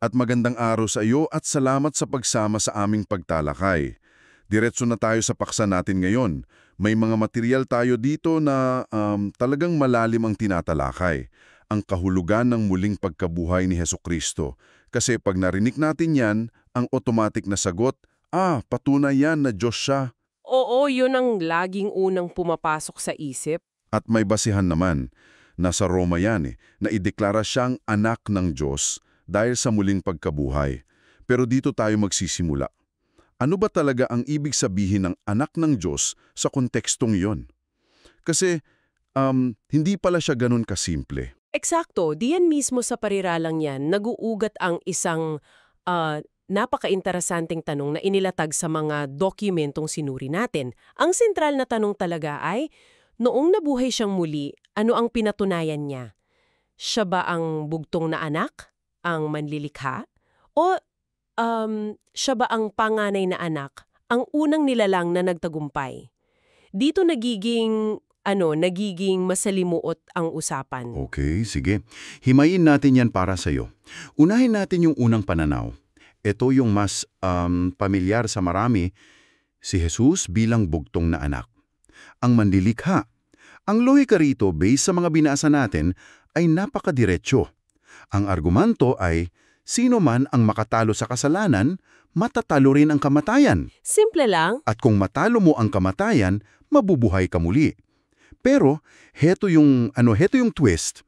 At magandang araw sa iyo at salamat sa pagsama sa aming pagtalakay. Diretso na tayo sa paksa natin ngayon. May mga material tayo dito na talagang malalim ang tinatalakay. Ang kahulugan ng muling pagkabuhay ni Hesukristo. Kasi pag narinig natin yan, ang automatic na sagot, patunay yan na Diyos siya. Oo, yun ang laging unang pumapasok sa isip. At may basihan naman. Nasa Roma yan na ideklara siyang anak ng Diyos dahil sa muling pagkabuhay. Pero dito tayo magsisimula. Ano ba talaga ang ibig sabihin ng anak ng Diyos sa kontekstong yon? Kasi hindi pala siya ganun kasimple. Eksakto, diyan mismo sa pariralang yan, naguugat ang isang napaka-interesanting tanong na inilatag sa mga dokumentong sinuri natin. Ang sentral na tanong talaga ay, noong nabuhay siyang muli, ano ang pinatunayan niya? Siya ba ang bugtong na anak? Ang manlilikha? O siya ba ang panganay na anak? Ang unang nilalang na nagtagumpay? Dito nagiging masalimuot ang usapan. Okay, sige. Himayin natin yan para sa'yo. Unahin natin yung unang pananaw. Ito yung mas pamilyar sa marami, si Jesus bilang bugtong na anak. Ang manlilikha. Ang lohika rito, based sa mga binasa natin, ay napakadiretso. Ang argumento ay, sino man ang makatalo sa kasalanan, matatalo rin ang kamatayan. Simple lang. At kung matalo mo ang kamatayan, mabubuhay ka muli. Pero, heto yung twist.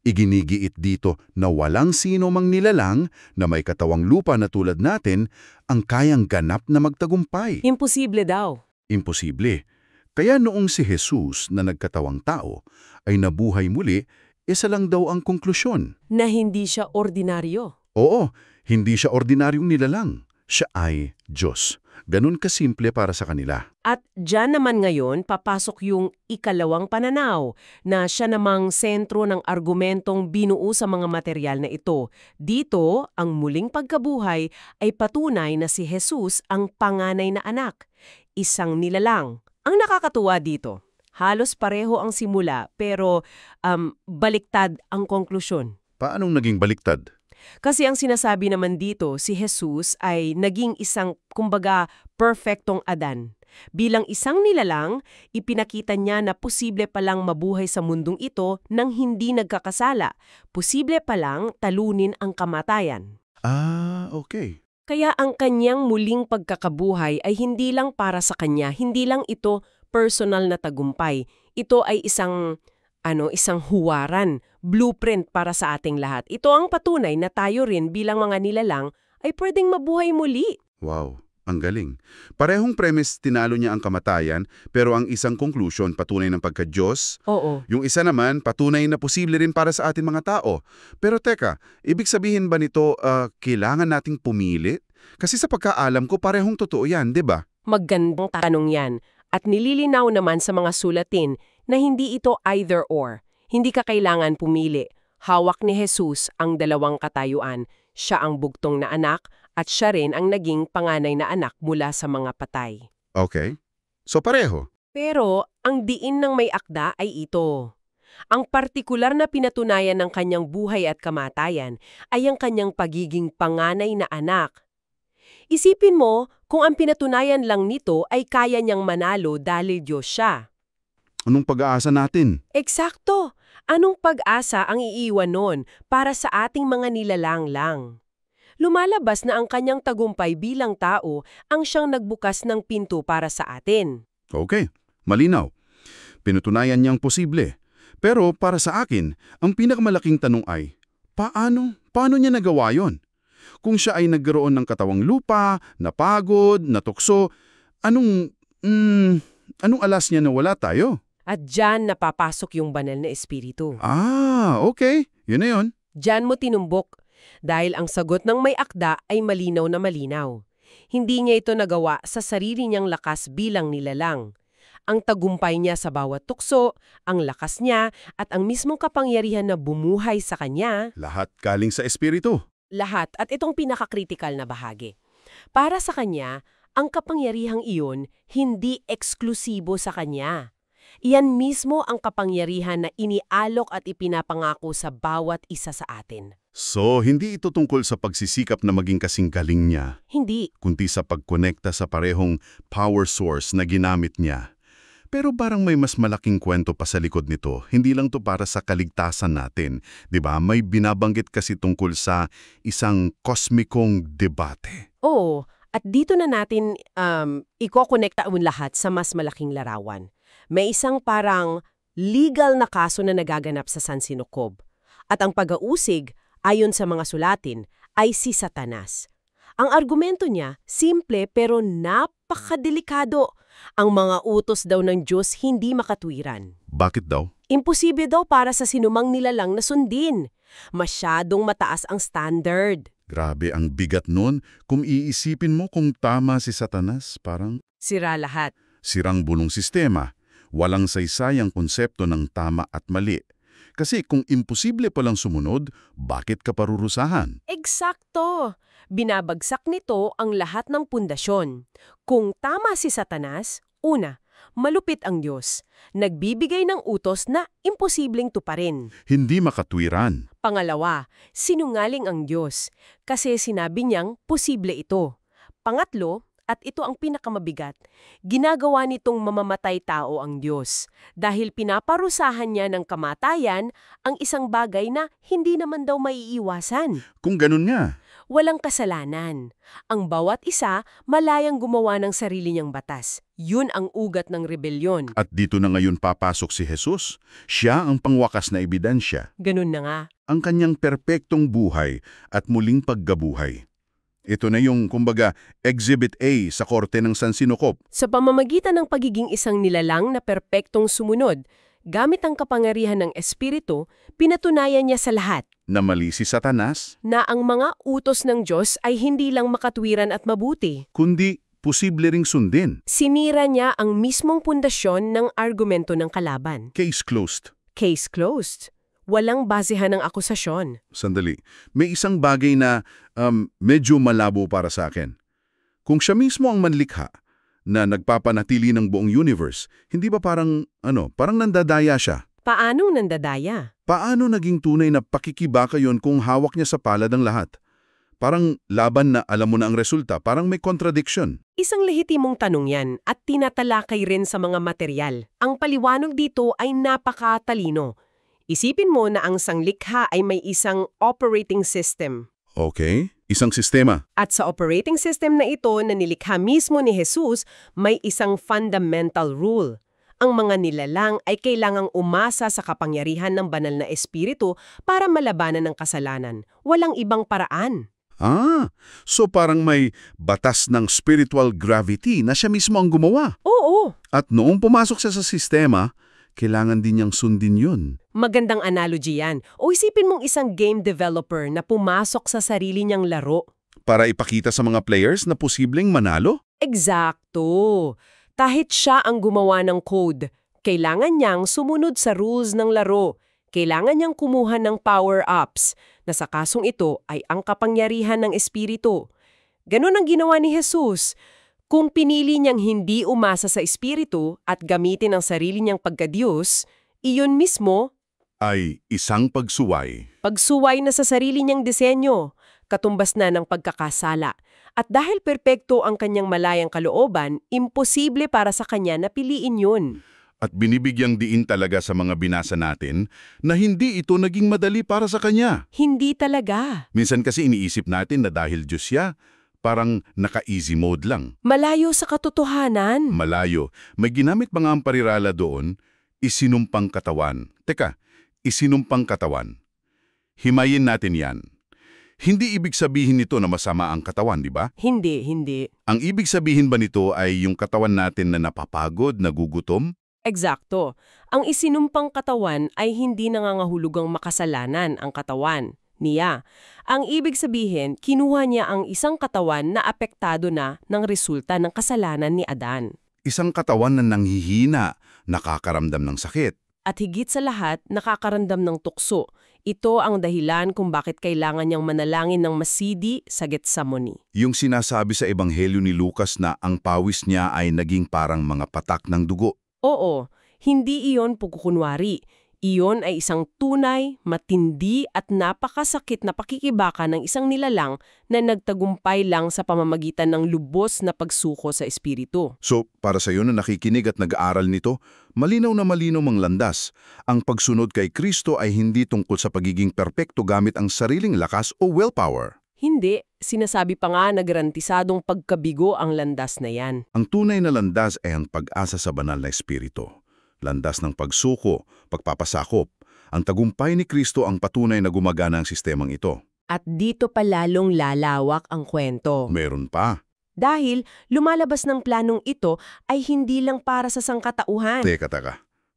Iginigiit dito na walang sino mang nilalang na may katawang lupa na tulad natin ang kayang ganap na magtagumpay. Imposible daw. Imposible. Kaya noong si Jesus na nagkatawang tao ay nabuhay muli, isa lang daw ang konklusyon. Na hindi siya ordinaryo. Oo, hindi siya ordinaryong nilalang. Siya ay Diyos. Ganun kasimple para sa kanila. At dyan naman ngayon, papasok yung ikalawang pananaw na siya namang sentro ng argumentong binuo sa mga material na ito. Dito, ang muling pagkabuhay ay patunay na si Jesus ang panganay na anak, isang nilalang. Ang nakakatuwa dito, halos pareho ang simula pero baliktad ang konklusyon. Paanong naging baliktad? Kasi ang sinasabi naman dito, si Jesus ay naging isang, kumbaga, perfectong Adan. Bilang isang nilalang, ipinakita niya na posible palang mabuhay sa mundong ito nang hindi nagkakasala. Posible palang talunin ang kamatayan. Okay. Kaya ang kanyang muling pagkakabuhay ay hindi lang para sa kanya, hindi lang ito personal na tagumpay. Ito ay isang huwaran, blueprint para sa ating lahat. Ito ang patunay na tayo rin bilang mga nilalang ay pwedeng mabuhay muli. Wow, ang galing. Parehong premise tinalo niya ang kamatayan, pero ang isang conclusion patunay ng pagka-Diyos. Oo. Yung isa naman, patunay na posible rin para sa ating mga tao. Pero teka, ibig sabihin ba nito kailangan nating pumili? Kasi sa pagkaalam ko, parehong totoo yan, di ba? Magandang tanong yan. At nililinaw naman sa mga sulatin na hindi ito either or. Hindi ka kailangan pumili. Hawak ni Jesus ang dalawang katayuan. Siya ang bugtong na anak at siya rin ang naging panganay na anak mula sa mga patay. Okay. So pareho. Pero ang diin ng may akda ay ito. Ang partikular na pinatunayan ng kanyang buhay at kamatayan ay ang kanyang pagiging panganay na anak. Isipin mo kung ang pinatunayan lang nito ay kaya niyang manalo dahil Diyos siya. Anong pag-aasa natin? Eksakto! Anong pag-asa ang iiwan nun para sa ating mga nilalang lang? Lumalabas na ang kanyang tagumpay bilang tao ang siyang nagbukas ng pinto para sa atin. Okay, malinaw. Pinutunayan niyang posible. Pero para sa akin, ang pinakamalaking tanong ay, paano? Paano niya nagawa yon? Kung siya ay nagkaroon ng katawang lupa, napagod, natukso, anong alas niya na wala tayo? At dyan napapasok yung banal na espiritu. Okay. Yun na yun. Dyan mo tinumbok dahil ang sagot ng may akda ay malinaw na malinaw. Hindi niya ito nagawa sa sarili niyang lakas bilang nilalang. Ang tagumpay niya sa bawat tukso, ang lakas niya, at ang mismong kapangyarihan na bumuhay sa kanya. Lahat galing sa espiritu. Lahat, at itong pinakakritikal na bahagi. Para sa kanya, ang kapangyarihang iyon hindi eksklusibo sa kanya. Iyan mismo ang kapangyarihan na inialok at ipinapangako sa bawat isa sa atin. So, hindi ito tungkol sa pagsisikap na maging kasing galing niya, Hindi. kundi sa pagkonekta sa parehong power source na ginamit niya. Pero parang may mas malaking kwento pa sa likod nito. Hindi lang to para sa kaligtasan natin. 'Di ba? May binabanggit kasi tungkol sa isang kosmikong debate. Oo, at dito na natin iko-connecta ang lahat sa mas malaking larawan. May isang parang legal na kaso na nagaganap sa San Sinocob. At ang pag-ausig, ayon sa mga sulatin, ay si Satanas. Ang argumento niya, simple pero napakadelikado. Ang mga utos daw ng Diyos hindi makatwiran. Bakit daw? Imposible daw para sa sinumang nilalang na sundin. Masyadong mataas ang standard. Grabe ang bigat nun. Kung iisipin mo kung tama si Satanas, parang Sira lahat. sirang bulong sistema. Walang saysay ang konsepto ng tama at mali. Kasi kung imposible palang sumunod, bakit ka parurusahan? Eksakto! Binabagsak nito ang lahat ng pundasyon. Kung tama si Satanas, una, malupit ang Diyos. Nagbibigay ng utos na imposibleng tuparin. Hindi makatwiran. Pangalawa, sinungaling ang Diyos kasi sinabi niyang posible ito. Pangatlo, at ito ang pinakamabigat, ginagawa nitong mamamatay tao ang Diyos dahil pinaparusahan niya ng kamatayan ang isang bagay na hindi naman daw maiiwasan. Kung ganun nga, Walang kasalanan. Ang bawat isa malayang gumawa ng sarili niyang batas. Yun ang ugat ng rebelyon. at dito na ngayon papasok si Jesus. Siya ang pangwakas na ebidensya. Ganun na nga. Ang kanyang perpektong buhay at muling paggabuhay. Ito na yung, kumbaga, Exhibit A sa korte ng San Sinocob. Sa pamamagitan ng pagiging isang nilalang na perpektong sumunod, gamit ang kapangyarihan ng Espiritu, pinatunayan niya sa lahat Na mali si Satanas, na ang mga utos ng Diyos ay hindi lang makatwiran at mabuti. kundi posible ring sundin. Sinira niya ang mismong pundasyon ng argumento ng kalaban. Case closed. Case closed. Walang basehan ng akusasyon. Sandali. May isang bagay na medyo malabo para sa akin. Kung siya mismo ang manlikha na nagpapanatili ng buong universe, hindi ba parang nandadaya siya? Paanong nandadaya? Paano naging tunay na pakikibaka yon kung hawak niya sa palad ang lahat? Parang laban na alam mo na ang resulta, parang may contradiction. Isang lehitimong tanong yan at tinatalakay rin sa mga material. Ang paliwanag dito ay napakatalino. Isipin mo na ang sanglikha ay may isang operating system. Okay, isang sistema. At sa operating system na ito na nilikha mismo ni Jesus, may isang fundamental rule. Ang mga nilalang ay kailangang umasa sa kapangyarihan ng banal na espiritu para malabanan ng kasalanan. Walang ibang paraan. So parang may batas ng spiritual gravity na siya mismo ang gumawa. Oo, At noong pumasok siya sa sistema, kailangan din niyang sundin yun. magandang analogy yan. O isipin mong isang game developer na pumasok sa sarili niyang laro. Para ipakita sa mga players na posibleng manalo? Eksakto. Kahit siya ang gumawa ng code, kailangan niyang sumunod sa rules ng laro. Kailangan niyang kumuha ng power-ups, na sa kasong ito ay ang kapangyarihan ng espiritu. Ganon ang ginawa ni Jesus. Kung pinili niyang hindi umasa sa espiritu at gamitin ang sarili niyang pagkadiyos, iyon mismo, Ay isang pagsuway. pagsuway na sa sarili niyang disenyo, katumbas na ng pagkakasala. At dahil perpekto ang kanyang malayang kalooban, imposible para sa kanya na piliin yun. At binibigyang diin talaga sa mga binasa natin na hindi ito naging madali para sa kanya. Hindi talaga. Minsan kasi iniisip natin na dahil Diyos siya, parang naka-easy mode lang. Malayo sa katotohanan. Malayo. May ginamit pa nga ang parirala doon, isinumpang katawan. Teka, isinumpang katawan. Himayin natin yan. Hindi ibig sabihin nito na masama ang katawan, di ba? Hindi. Ang ibig sabihin ba nito ay yung katawan natin na napapagod, nagugutom? Eksakto. Ang isinumpang katawan ay hindi nangangahulugang makasalanan ang katawan niya. Ang ibig sabihin, kinuha niya ang isang katawan na apektado na ng resulta ng kasalanan ni Adan. Isang katawan na nanghihina, nakakaramdam ng sakit. At higit sa lahat, nakakaramdam ng tukso. Ito ang dahilan kung bakit kailangan niyang manalangin ng masidi sa Getsemani. Yung sinasabi sa Ebanghelyo ni Lucas na ang pawis niya ay naging parang mga patak ng dugo. Oo, Hindi iyon pagkukunwari. Iyon ay isang tunay, matindi at napakasakit na pakikibaka ng isang nilalang na nagtagumpay lang sa pamamagitan ng lubos na pagsuko sa espiritu. So, para sa iyo na nakikinig at nag-aaral nito, malinaw na malinaw ang landas. Ang pagsunod kay Kristo ay hindi tungkol sa pagiging perpekto gamit ang sariling lakas o willpower. Hindi, sinasabi pa nga na garantisadong pagkabigo ang landas na yan. Ang tunay na landas ay ang pag-asa sa banal na espiritu. Landas ng pagsuko, pagpapasakop. Ang tagumpay ni Kristo ang patunay na gumagana ang sistemang ito. At dito pa lalong lalawak ang kwento. Meron pa. Dahil lumalabas ng planong ito ay hindi lang para sa sangkatauhan. Teka.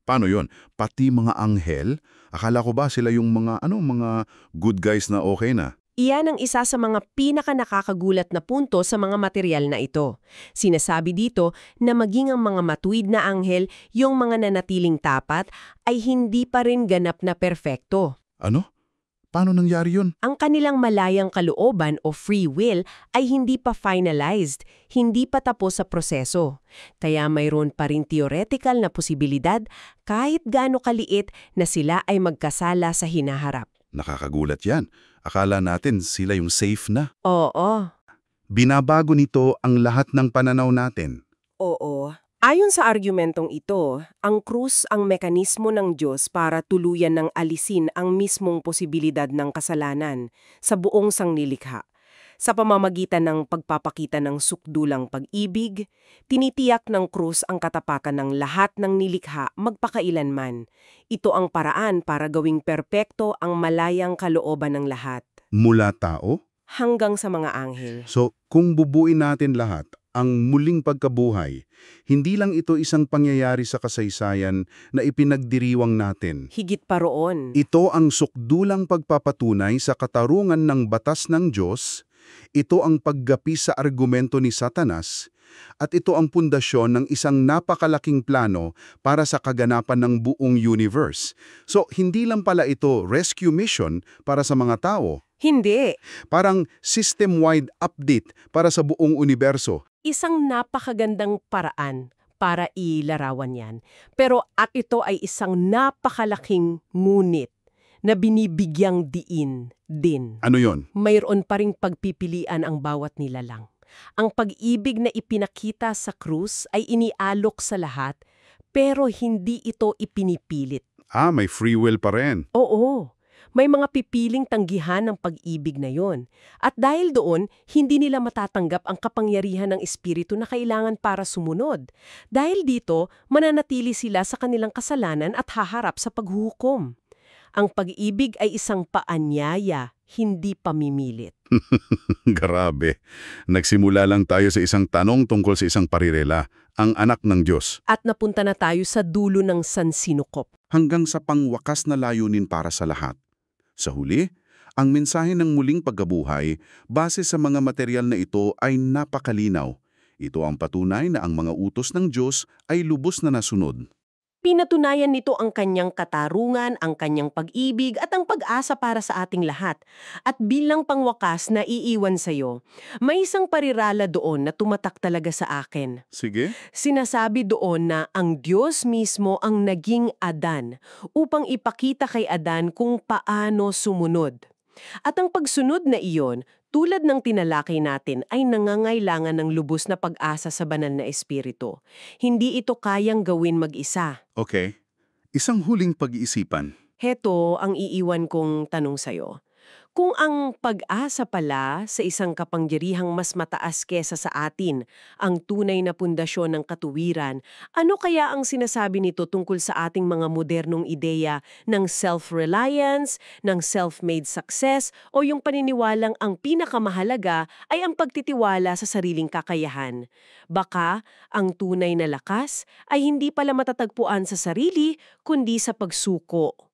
Paano yon? Pati mga anghel? Akala ko ba sila yung mga good guys na okay na? Iyan ang isa sa mga pinaka-nakakagulat na punto sa mga material na ito. Sinasabi dito na maging ang mga matuwid na anghel, yung mga nanatiling tapat, ay hindi pa rin ganap na perpekto. Ano? Paano nangyari yun? Ang kanilang malayang kalooban o free will ay hindi pa finalized, hindi pa tapos sa proseso. Kaya mayroon pa rin theoretical na posibilidad kahit gaano kaliit na sila ay magkasala sa hinaharap. Nakakagulat yan. Akala natin sila yung safe na. Oo. Binabago nito ang lahat ng pananaw natin. Oo. Ayon sa argumentong ito, ang krus ang mekanismo ng Diyos para tuluyan ng alisin ang mismong posibilidad ng kasalanan sa buong sangnilikha. Sa pamamagitan ng pagpapakita ng sukdulang pag-ibig, tinitiyak ng krus ang katapakan ng lahat ng nilikha magpakailanman. Ito ang paraan para gawing perpekto ang malayang kalooban ng lahat. Mula tao? Hanggang sa mga anghel. So, kung bubuin natin lahat, ang muling pagkabuhay, hindi lang ito isang pangyayari sa kasaysayan na ipinagdiriwang natin. Higit pa roon. Ito ang sukdulang pagpapatunay sa katarungan ng batas ng Diyos, ito ang paggapi sa argumento ni Satanas, at ito ang pundasyon ng isang napakalaking plano para sa kaganapan ng buong universe. So, hindi lang pala ito rescue mission para sa mga tao. Hindi. Parang system-wide update para sa buong universo. Isang napakagandang paraan para ilarawan yan. Pero at ito ay isang napakalaking ngunit na binibigyang diin din. Ano yon? Mayroon pa ring pagpipilian ang bawat nilalang. Ang pag-ibig na ipinakita sa krus ay inialok sa lahat, pero hindi ito ipinipilit. May free will pa rin. Oo. May mga pipiling tanggihan ng pag-ibig na yon. At dahil doon, hindi nila matatanggap ang kapangyarihan ng espiritu na kailangan para sumunod. Dahil dito, mananatili sila sa kanilang kasalanan at haharap sa paghuhukom. Ang pag-ibig ay isang paanyaya, hindi pamimilit. Grabe. Nagsimula lang tayo sa isang tanong tungkol sa isang parirela, ang anak ng Diyos. At napunta na tayo sa dulo ng sansinukop. Hanggang sa pangwakas na layunin para sa lahat. Sa huli, ang mensahe ng muling pagkabuhay base sa mga material na ito ay napakalinaw. Ito ang patunay na ang mga utos ng Diyos ay lubos na nasunod. Pinatunayan nito ang kanyang katarungan, ang kanyang pag-ibig at ang pag-asa para sa ating lahat. At bilang pangwakas na iiwan sa iyo, may isang parirala doon na tumatak talaga sa akin. Sige. Sinasabi doon na ang Diyos mismo ang naging Adan upang ipakita kay Adan kung paano sumunod. At ang pagsunod na iyon, tulad ng tinalakay natin, ay nangangailangan ng lubos na pag-asa sa banal na espiritu. Hindi ito kayang gawin mag-isa. Okay. Isang huling pag-iisipan. Heto ang iiwan kong tanong sa'yo. Kung ang pag-asa pala sa isang kapangyarihang mas mataas kesa sa atin, ang tunay na pundasyon ng katuwiran, ano kaya ang sinasabi nito tungkol sa ating mga modernong ideya ng self-reliance, ng self-made success, o yung paniniwalang ang pinakamahalaga ay ang pagtitiwala sa sariling kakayahan? Baka ang tunay na lakas ay hindi pala matatagpuan sa sarili, kundi sa pagsuko.